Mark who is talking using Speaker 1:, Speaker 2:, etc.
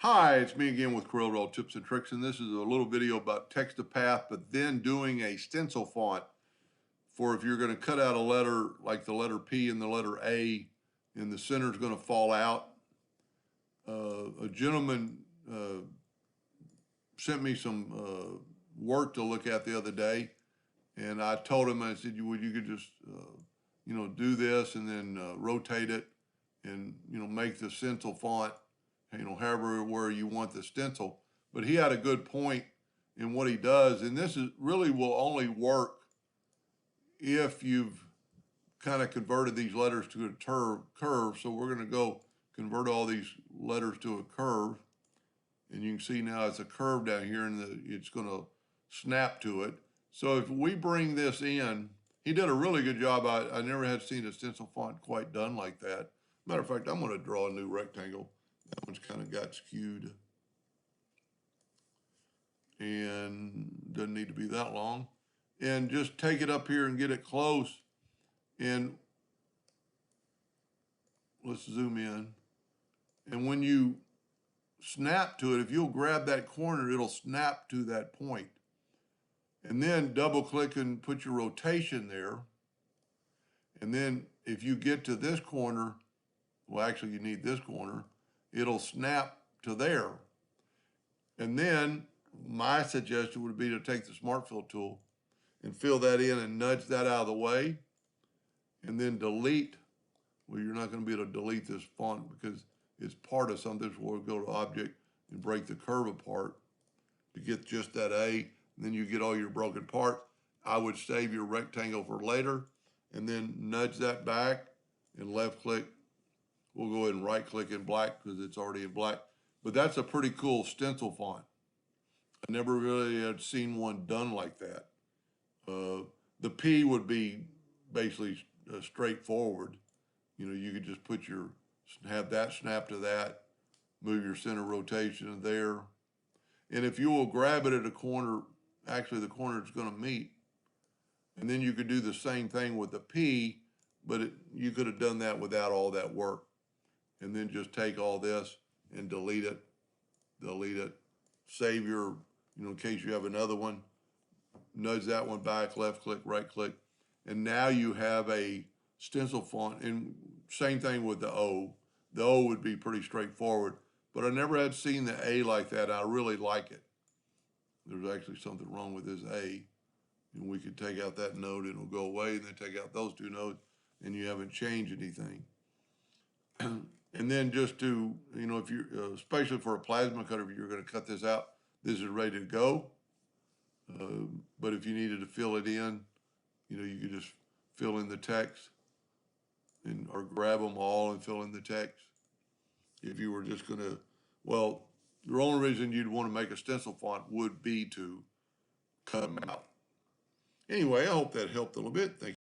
Speaker 1: Hi, it's me again with Corel Tips and Tricks, and this is a little video about text-to-path, but then doing a stencil font for if you're going to cut out a letter like the letter P and the letter A, and the center is going to fall out. A gentleman sent me some work to look at the other day, and I told him, I said, you could just, do this and then rotate it and, make the stencil font however where you want the stencil. But he had a good point in what he does, and this is really will only work if you've kind of converted these letters to a curve. So we're going to go convert all these letters to a curve, and you can see now it's a curve down here, and it's going to snap to it. So if we bring this in, he did a really good job. I never had seen a stencil font quite done like that. Matter of fact, I'm going to draw a new rectangle. That one's kind of got skewed and doesn't need to be that long. And just take it up here and get it close. And let's zoom in. And when you snap to it, if you'll grab that corner, it'll snap to that point. And then double click and put your rotation there. And then if you get to this corner, well, actually you need this corner, it'll snap to there. And then my suggestion would be to take the Smart Fill tool and fill that in and nudge that out of the way, and then delete. Well, you're not going to be able to delete this font because it's part of something. So we'll go to Object and break the curve apart to get just that A, and then you get all your broken parts. I would save your rectangle for later, and then nudge that back and left click. We'll go ahead and right click in black because it's already in black. But that's a pretty cool stencil font. I never really had seen one done like that. The P would be basically straightforward. You could just have that snap to that, move your center rotation there. And if you will grab it at a corner, actually the corner it's going to meet. And then you could do the same thing with the P, but you could have done that without all that work. And then just take all this and delete it, save your, in case you have another one, nudge that one back, left click, right click, and now you have a stencil font. And same thing with the O. The O would be pretty straightforward, but I never had seen the A like that. I really like it. There's actually something wrong with this A, and we could take out that node and it'll go away, and then take out those two nodes, and you haven't changed anything. And then just to, if you're, especially for a plasma cutter, if you're going to cut this out, this is ready to go. But if you needed to fill it in, you could just fill in the text or grab them all and fill in the text. If you were just going to, well, the only reason you'd want to make a stencil font would be to cut them out. Anyway, I hope that helped a little bit. Thank you.